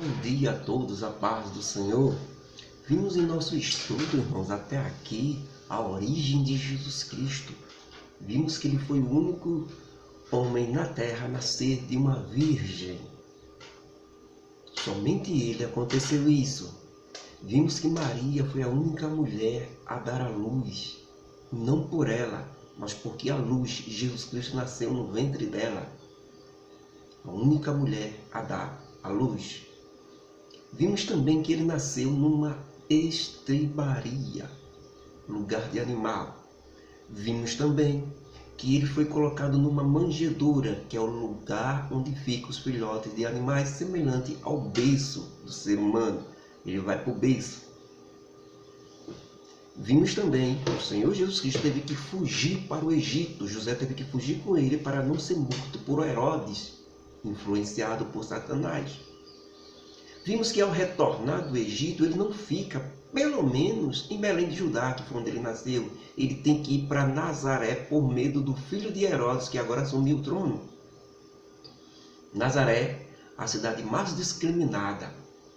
Bom dia a todos, a paz do Senhor. Vimos em nosso estudo, irmãos, até aqui a origem de Jesus Cristo. Vimos que ele foi o único homem na terra a nascer de uma virgem. Somente ele aconteceu isso. Vimos que Maria foi a única mulher a dar à luz. Não por ela, mas porque a luz, Jesus Cristo, nasceu no ventre dela. A única mulher a dar à luz. Vimos também que ele nasceu numa estrebaria, lugar de animal. Vimos também que ele foi colocado numa manjedoura, que é o lugar onde ficam os filhotes de animais, semelhante ao beiço do ser humano. Ele vai para o beiço. Vimos também que o Senhor Jesus Cristo teve que fugir para o Egito. José teve que fugir com ele para não ser morto por Herodes, influenciado por Satanás. Vimos que ao retornar do Egito, ele não fica, pelo menos, em Belém de Judá, que foi onde ele nasceu. Ele tem que ir para Nazaré por medo do filho de Herodes, que agora assumiu o trono. Nazaré, a cidade mais discriminada,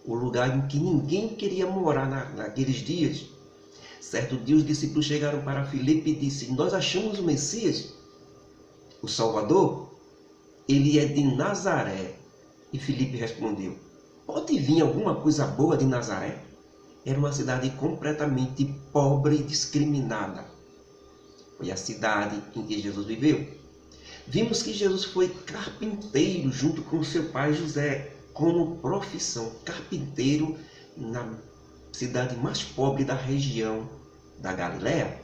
o lugar em que ninguém queria morar naqueles dias. Certo dia os discípulos chegaram para Filipe e disseram: nós achamos o Messias, o Salvador, ele é de Nazaré. E Filipe respondeu: pode vir alguma coisa boa de Nazaré? Era uma cidade completamente pobre e discriminada. Foi a cidade em que Jesus viveu. Vimos que Jesus foi carpinteiro junto com seu pai José, como profissão, carpinteiro na cidade mais pobre da região da Galiléia.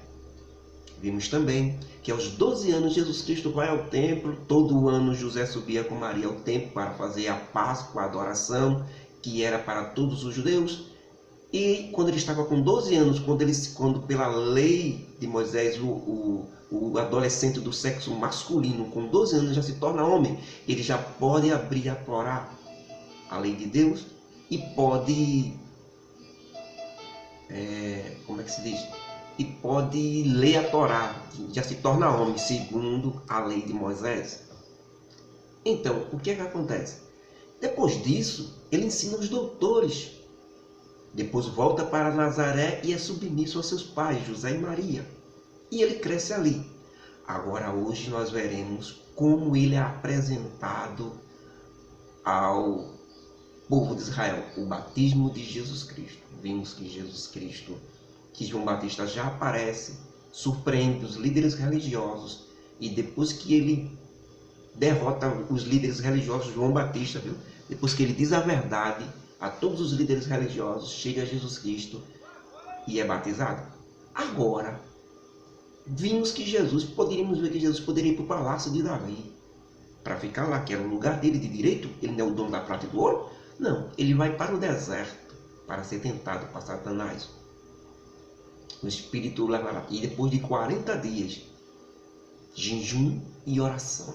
Vimos também que aos 12 anos Jesus Cristo vai ao templo. Todo ano José subia com Maria ao templo para fazer a Páscoa, a adoração, que era para todos os judeus. E quando ele estava com 12 anos, quando pela lei de Moisés, o adolescente do sexo masculino com 12 anos já se torna homem, ele já pode abrir a Torá, a lei de Deus, e pode, como é que se diz? E pode ler a Torá, já se torna homem, segundo a lei de Moisés. Então, o que é que acontece? Depois disso, ele ensina os doutores. Depois volta para Nazaré e é submisso a seus pais, José e Maria. E ele cresce ali. Agora, hoje, nós veremos como ele é apresentado ao povo de Israel, o batismo de Jesus Cristo. Vimos que Jesus Cristo, que João Batista já aparece, surpreende os líderes religiosos, e depois que ele derrota os líderes religiosos, João Batista, viu? Depois que ele diz a verdade a todos os líderes religiosos, chega Jesus Cristo e é batizado. Agora, vimos que poderíamos ver que Jesus poderia ir para o palácio de Davi, para ficar lá, que era o lugar dele de direito. Ele não é o dono da prata e do ouro. Não, ele vai para o deserto para ser tentado por Satanás. O Espírito levará. E depois de 40 dias, jejum e oração.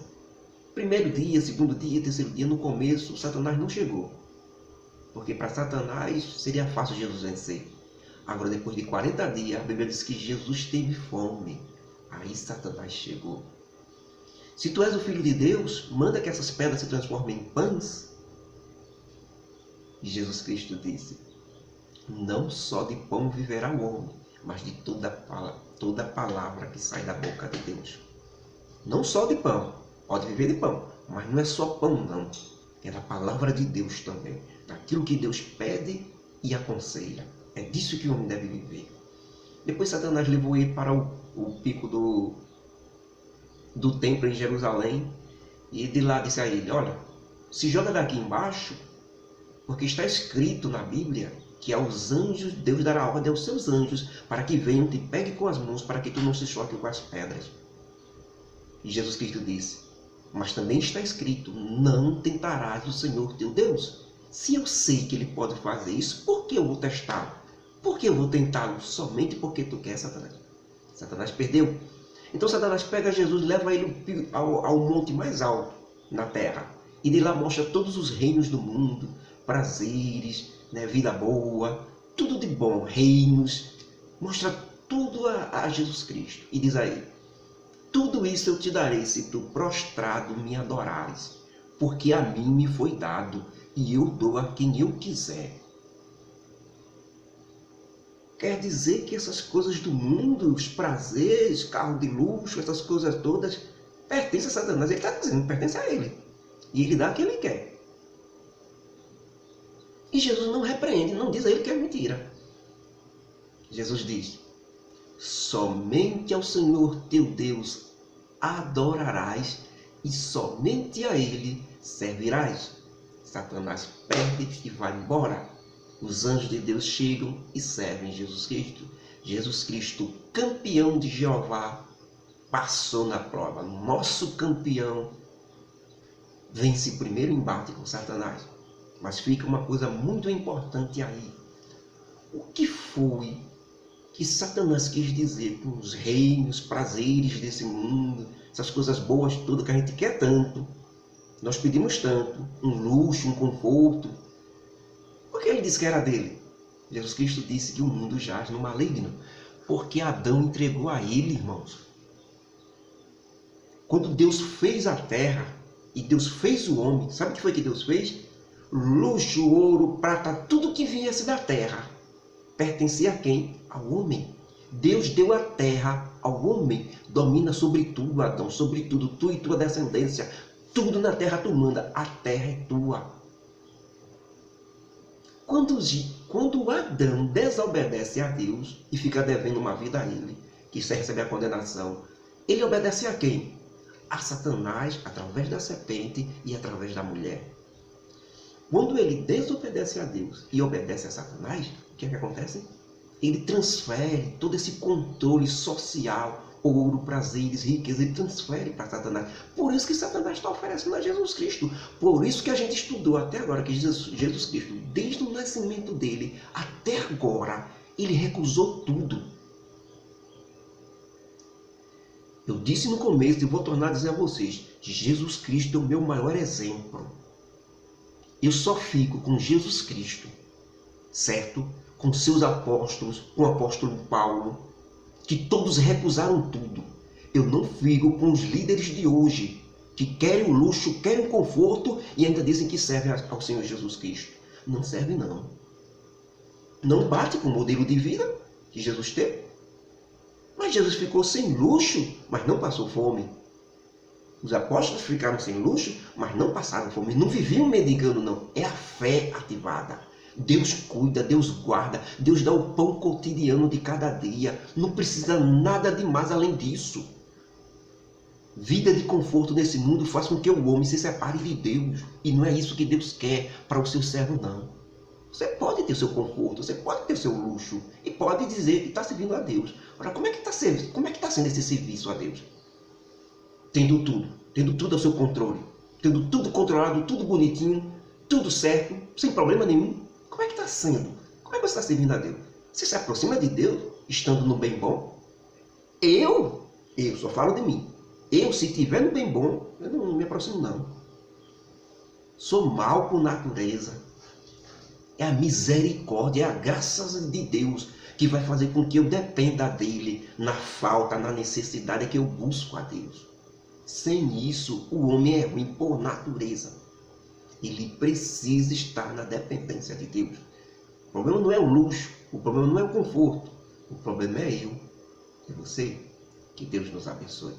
Primeiro dia, segundo dia, terceiro dia, no começo, Satanás não chegou. Porque para Satanás seria fácil Jesus vencer. Agora, depois de 40 dias, a Bíblia diz que Jesus teve fome. Aí Satanás chegou. Se tu és o Filho de Deus, manda que essas pedras se transformem em pães. E Jesus Cristo disse: não só de pão viverá o homem, mas de toda palavra que sai da boca de Deus. Não só de pão, pode viver de pão, mas não é só pão não, é da palavra de Deus também, daquilo que Deus pede e aconselha. É disso que o homem deve viver. Depois Satanás levou ele para o pico do templo em Jerusalém, e de lá disse a ele: olha, se joga daqui embaixo, porque está escrito na Bíblia que aos anjos, Deus dará ordem aos seus anjos para que venham te pegue com as mãos, para que tu não se choque com as pedras. E Jesus Cristo disse: mas também está escrito, não tentarás o Senhor teu Deus. Se eu sei que ele pode fazer isso, por que eu vou testá-lo? Por que eu vou tentá-lo somente porque tu quer, Satanás? Satanás perdeu. Então Satanás pega Jesus e leva ele ao monte mais alto na terra. E de lá mostra todos os reinos do mundo, prazeres, vida boa, tudo de bom, reinos, mostra tudo a Jesus Cristo. E diz a ele: tudo isso eu te darei se tu prostrado me adorares, porque a mim me foi dado e eu dou a quem eu quiser. Quer dizer que essas coisas do mundo, os prazeres, carro de luxo, essas coisas todas, pertencem a Satanás. Ele está dizendo, pertence a ele. E ele dá a quem ele quer. E Jesus não repreende, não diz a ele que é mentira. Jesus diz, somente ao Senhor teu Deus adorarás e somente a ele servirás. Satanás perde e vai embora. Os anjos de Deus chegam e servem Jesus Cristo. Jesus Cristo, campeão de Jeová, passou na prova. Nosso campeão vence o primeiro embate com Satanás. Mas fica uma coisa muito importante aí. O que foi que Satanás quis dizer com os reinos, prazeres desse mundo, essas coisas boas todas que a gente quer tanto? Nós pedimos tanto, um luxo, um conforto. Por que ele disse que era dele? Jesus Cristo disse que o mundo jaz no maligno, porque Adão entregou a ele, irmãos. Quando Deus fez a terra e Deus fez o homem, sabe o que foi que Deus fez? Luxo, ouro, prata, tudo que viesse da terra pertencia a quem? Ao homem. Deus deu a terra ao homem. Domina sobre tudo, Adão, sobre tudo, tu e tua descendência. Tudo na terra tu manda, a terra é tua. Quando Adão desobedece a Deus e fica devendo uma vida a ele, que isso recebe a condenação, ele obedece a quem? A Satanás, através da serpente e através da mulher. Quando ele desobedece a Deus e obedece a Satanás, o que é que acontece? Ele transfere todo esse controle social, ouro, prazeres, riqueza, ele transfere para Satanás. Por isso que Satanás está oferecendo a Jesus Cristo. Por isso que a gente estudou até agora que Jesus Cristo, desde o nascimento dele até agora, ele recusou tudo. Eu disse no começo e vou tornar a dizer a vocês, Jesus Cristo é o meu maior exemplo. Eu só fico com Jesus Cristo, certo? Com seus apóstolos, com o apóstolo Paulo, que todos recusaram tudo. Eu não fico com os líderes de hoje, que querem o luxo, querem o conforto e ainda dizem que servem ao Senhor Jesus Cristo. Não serve não. Não bate com o modelo de vida que Jesus teve. Mas Jesus ficou sem luxo, mas não passou fome. Os apóstolos ficaram sem luxo, mas não passaram fome. Não viviam mendigando, não. É a fé ativada. Deus cuida, Deus guarda, Deus dá o pão cotidiano de cada dia. Não precisa nada de mais além disso. Vida de conforto nesse mundo faz com que o homem se separe de Deus. E não é isso que Deus quer para o seu servo, não. Você pode ter seu conforto, você pode ter seu luxo e pode dizer que está servindo a Deus. Agora, como é que está sendo esse serviço a Deus? Tendo tudo ao seu controle, tendo tudo controlado, tudo bonitinho, tudo certo, sem problema nenhum. Como é que está sendo? Como é que você está servindo a Deus? Você se aproxima de Deus estando no bem bom? Eu só falo de mim. Se estiver no bem bom, eu não me aproximo não. Sou mau por natureza. É a misericórdia, é a graça de Deus que vai fazer com que eu dependa dele na falta, na necessidade que eu busco a Deus. Sem isso, o homem é ruim por natureza. Ele precisa estar na dependência de Deus. O problema não é o luxo, o problema não é o conforto. O problema é eu e você. Que Deus nos abençoe.